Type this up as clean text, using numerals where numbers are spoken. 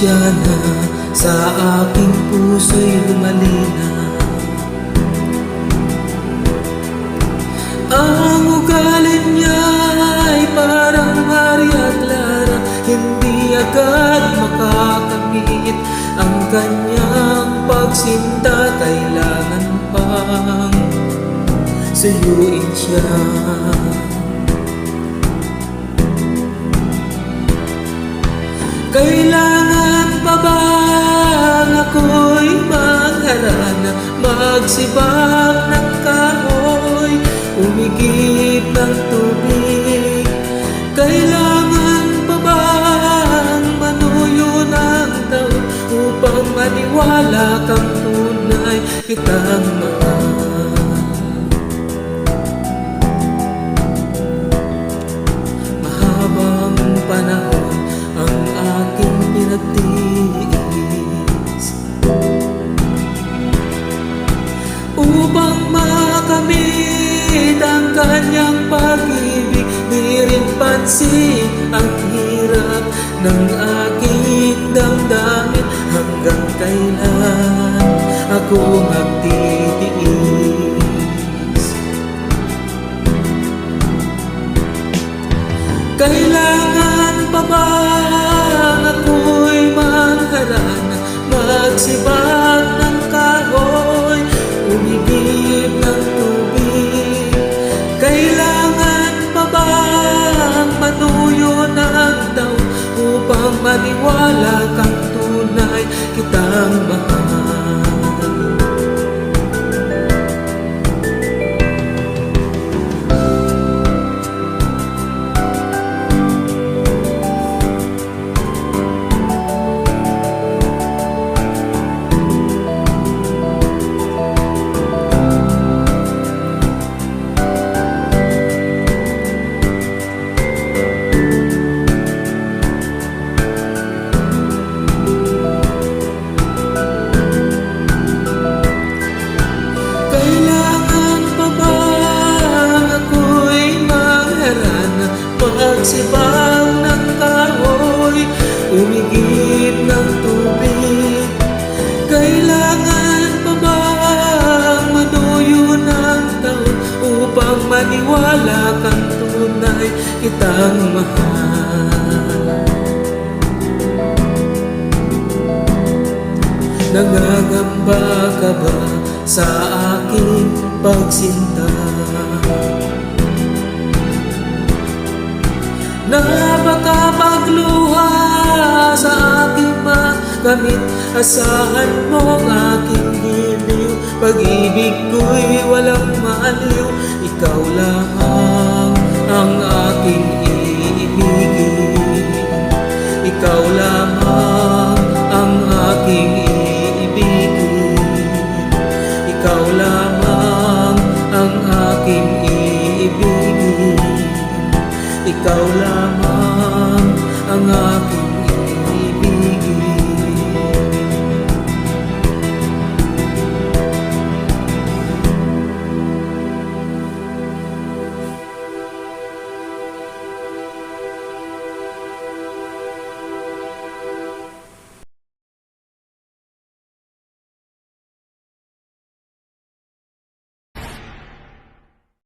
siya na sa aking puso'y lumalina. Ang ugali niya ay parang hari at lara, hindi agad makakamit ang kanyang pagsinta. Kailangan pang suyuin siya. Kailangan pa bang ako'y magharana, magsibak ng kahoy, umigib ng tubig? Kailangan pa bang manuyo ng taon upang maniwala kang tunay kitang mahal? Mahabang panahon ang aking pinagtiis upang makamit ang kanyang pag-ibig. Di rin pansin ang hirap ng aking damdamin. Hanggang kailan ako magtitiis? Kailangan pa bang ako'y magharana, magsibak ng kahoy, umigib ng tubig? Kailangan pa bang manuyo ng taon upang maniwala kang tunay kitang mahal? Magsibak ng kahoy, umigib ng tubig? Kailangan pa bang manuyo ng taon upang maniwala kang tunay kitang mahal? Nangangamba ka ba sa aking pagsinta? Napakapagluha sa aking makamit, asahan mong aking giliw. Pag-ibig ko'y walang maaliw, ikaw lamang ang aking iibigin. Ikaw lamang ang aking iibigin. Ikaw lamang ang aking iibigin. Ikaw lamang ang aking